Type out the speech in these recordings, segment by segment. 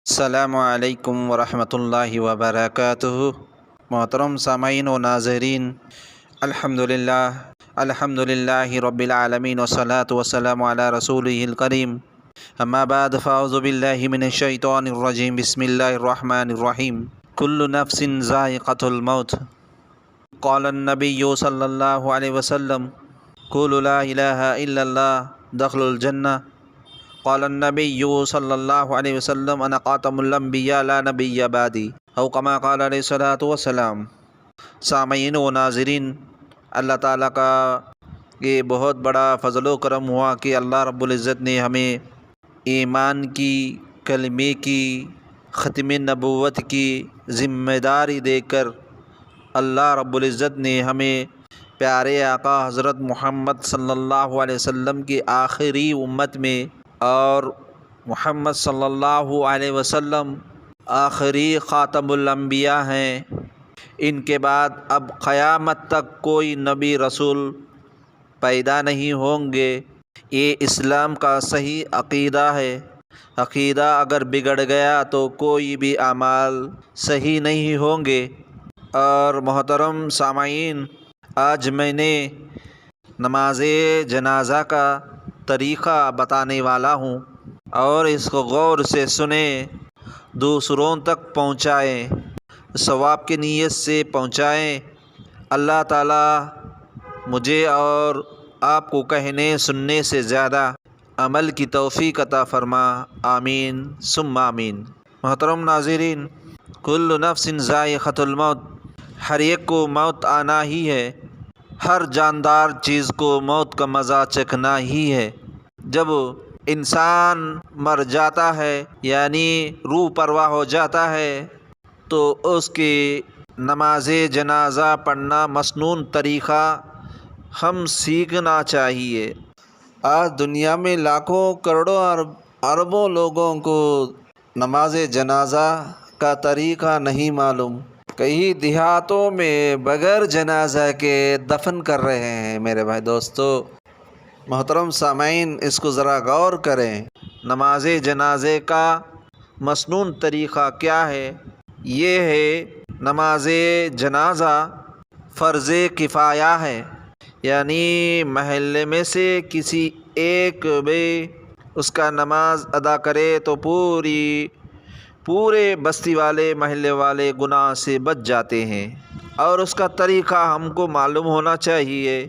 السلام علیکم ورحمۃ اللہ وبرکاتہ۔ محترم سامعین و ناظرین، الحمدللہ رب العالمین والصلاة والسلام علی رسولہ الکریم، اما بعد فاعوذ باللہ من الشیطان الرجیم، بسم اللہ الرحمن الرحیم۔ کل نفس ذائقۃ الموت، قال النبی صلی اللہ علیہ وسلم، قولوا لا الہ الا اللہ دخل الجنہ، قال النبی صلی اللہ علیہ وسلم، انا خاتم الانبیاء لا نبی بعدی، او کما قال علیہ الصلوۃ والسلام۔ سامعین و ناظرین، اللہ تعالیٰ کا یہ بہت بڑا فضل و کرم ہوا کہ اللہ رب العزت نے ہمیں ایمان کی، کلمے کی، ختم نبوت کی ذمہ داری دے کر اللہ رب العزت نے ہمیں پیارے آقا حضرت محمد صلی اللہ علیہ وسلم کی آخری امت میں، اور محمد صلی اللہ علیہ وسلم آخری خاتم الانبیاء ہیں۔ ان کے بعد اب قیامت تک کوئی نبی رسول پیدا نہیں ہوں گے۔ یہ اسلام کا صحیح عقیدہ ہے۔ عقیدہ اگر بگڑ گیا تو کوئی بھی اعمال صحیح نہیں ہوں گے۔ اور محترم سامعین، آج میں نے نماز جنازہ کا طریقہ بتانے والا ہوں، اور اس کو غور سے سنیں، دوسروں تک پہنچائیں، ثواب کی نیت سے پہنچائیں۔ اللہ تعالیٰ مجھے اور آپ کو کہنے سننے سے زیادہ عمل کی توفیق عطا فرما، آمین ثم آمین۔ محترم ناظرین، کل نفس ذائقۃ الموت، ہر ایک کو موت آنا ہی ہے۔ ہر جاندار چیز کو موت کا مزہ چکھنا ہی ہے۔ جب انسان مر جاتا ہے، یعنی روح پرواہ ہو جاتا ہے، تو اس کی نماز جنازہ پڑھنا مسنون طریقہ ہم سیکھنا چاہیے۔ آج دنیا میں لاکھوں کروڑوں اربوں لوگوں کو نماز جنازہ کا طریقہ نہیں معلوم۔ کئی دیہاتوں میں بغیر جنازہ کے دفن کر رہے ہیں۔ میرے بھائی دوستو، محترم سامعین، اس کو ذرا غور کریں۔ نماز جنازے کا مسنون طریقہ کیا ہے؟ یہ ہے، نماز جنازہ فرض کفایہ ہے، یعنی محلے میں سے کسی ایک بھی اس کا نماز ادا کرے تو پورے بستی والے، محلے والے گناہ سے بچ جاتے ہیں۔ اور اس کا طریقہ ہم کو معلوم ہونا چاہیے،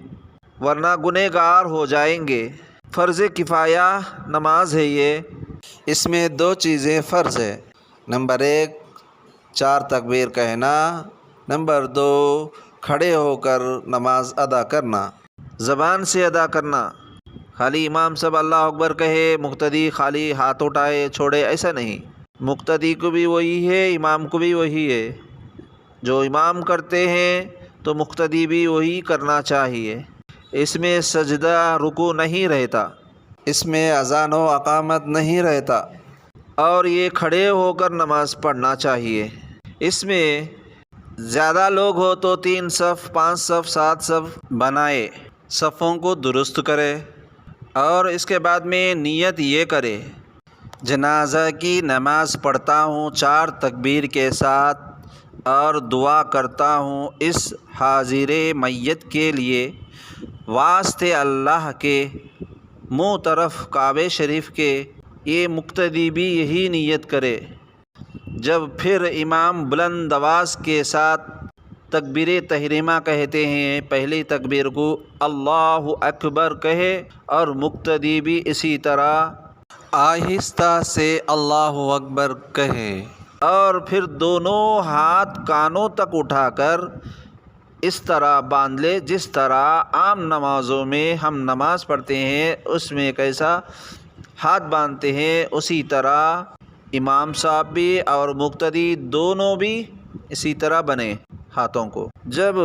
ورنہ گنہگار ہو جائیں گے۔ فرض کفایہ نماز ہے یہ۔ اس میں دو چیزیں فرض ہے۔ نمبر 1 4 تکبیر کہنا، نمبر 2 کھڑے ہو کر نماز ادا کرنا، زبان سے ادا کرنا۔ خالی امام صاحب اللہ اکبر کہے، مقتدی خالی ہاتھ اٹھائے چھوڑے، ایسا نہیں۔ مقتدی کو بھی وہی ہے، امام کو بھی وہی ہے۔ جو امام کرتے ہیں تو مقتدی بھی وہی کرنا چاہیے۔ اس میں سجدہ رکوع نہیں رہتا، اس میں اذان و اقامت نہیں رہتا، اور یہ کھڑے ہو کر نماز پڑھنا چاہیے۔ اس میں زیادہ لوگ ہو تو 3 صف، 5 صف، 7 صف بنائے، صفوں کو درست کرے، اور اس کے بعد میں نیت یہ کرے، جنازہ کی نماز پڑھتا ہوں 4 تکبیر کے ساتھ، اور دعا کرتا ہوں اس حاضر میت کے لیے، واسطے اللہ کے، منہ طرف کعبہ شریف کے۔ یہ مقتدی بھی یہی نیت کرے۔ جب پھر امام بلند آواز کے ساتھ تکبیر تحریمہ کہتے ہیں، پہلی تکبیر کو اللہ اکبر کہے، اور مقتدی بھی اسی طرح آہستہ سے اللہ اکبر کہے، اور پھر دونوں ہاتھ کانوں تک اٹھا کر اس طرح باندھ لے جس طرح عام نمازوں میں ہم نماز پڑھتے ہیں، اس میں کیسا ہاتھ باندھتے ہیں، اسی طرح امام صاحب بھی اور مقتدی دونوں بھی اسی طرح بنے ہاتھوں کو۔ جب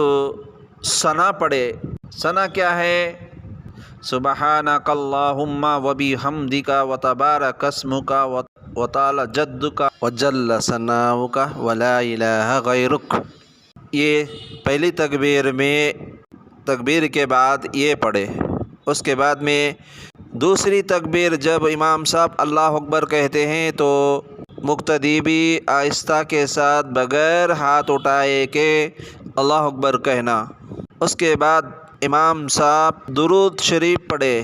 ثنا پڑھے، ثنا کیا ہے؟ سبحانک اللہم وبحمدک وتبارک اسمک وتعالی جدک وجل ثناؤک ولا الہ غیرک۔ یہ پہلی تکبیر میں، تکبیر کے بعد یہ پڑھے۔ اس کے بعد میں دوسری تکبیر، جب امام صاحب اللہ اکبر کہتے ہیں تو مقتدی بھی آہستہ کے ساتھ بغیر ہاتھ اٹھائے کہ اللہ اکبر کہنا۔ اس کے بعد امام صاحب درود شریف پڑھے،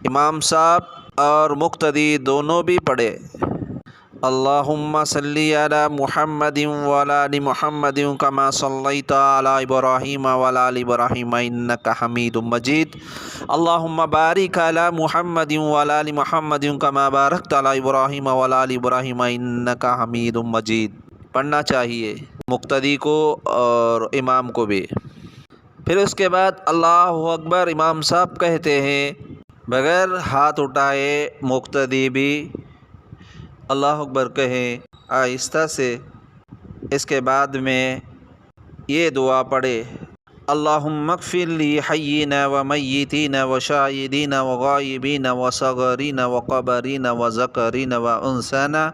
امام صاحب اور مقتدی دونوں بھی پڑھے۔ اللہم صلی علی محمد وعلی آل محمد کما صلیت علی ابراہیم وعلی آل ابراہیم انک حمید مجید۔ اللہم بارک علی محمد وعلی آل محمد کما بارکت علی ابراہیم وعلی آل ابراہیم انک حمید مجید پڑھنا چاہیے مقتدی کو اور امام کو بھی۔ پھر اس کے بعد اللہ اکبر امام صاحب کہتے ہیں بغیر ہاتھ اٹھائے، مقتدی بھی اللہ اکبر کہیں آہستہ سے۔ اس کے بعد میں یہ دعا پڑھے، اللہم اغفر لی حیینا و میتینا و شاہدینا و غائبینا و صغیرنا و کبیرنا و ذکرنا و انثانا،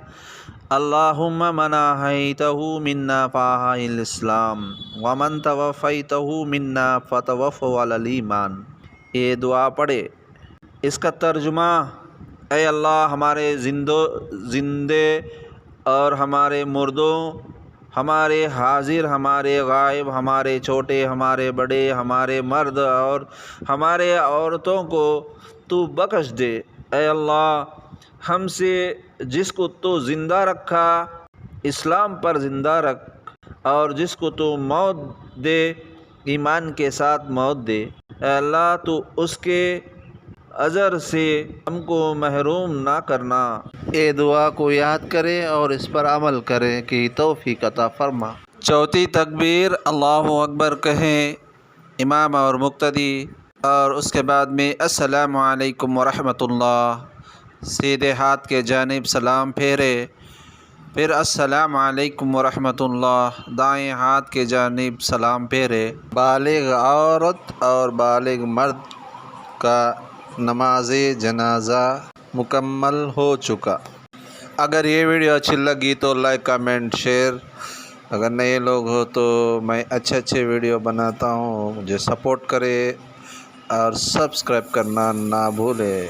اللہم من احییتہ منا فاحی الاسلام ومن توفیتہ منا فتوفہ علی الایمان۔ یہ دعا پڑھے۔ اس کا ترجمہ، اے اللہ ہمارے زندے اور ہمارے مردوں، ہمارے حاضر، ہمارے غائب، ہمارے چھوٹے، ہمارے بڑے، ہمارے مرد اور ہمارے عورتوں کو تو بخش دے۔ اے اللہ ہم سے جس کو تو زندہ رکھا اسلام پر زندہ رکھ، اور جس کو تو موت دے ایمان کے ساتھ موت دے۔ اے اللہ تو اس کے اجر سے ہم کو محروم نہ کرنا۔ یہ دعا کو یاد کریں اور اس پر عمل کریں کہ توفیق عطا فرما۔ چوتھی تکبیر اللہ اکبر کہیں امام اور مقتدی، اور اس کے بعد میں السلام علیکم ورحمۃ اللہ، سیدھے ہاتھ کے جانب سلام پھیرے۔ پھر السلام علیکم ورحمۃ اللہ، دائیں ہاتھ کے جانب سلام پھیرے۔ بالغ عورت اور بالغ مرد کا نماز جنازہ مکمل ہو چکا۔ اگر یہ ویڈیو اچھی لگی تو لائک، کمنٹ، شیئر۔ اگر نئے لوگ ہو تو میں اچھے ویڈیو بناتا ہوں، مجھے سپورٹ کرے اور سبسکرائب کرنا نہ بھولے۔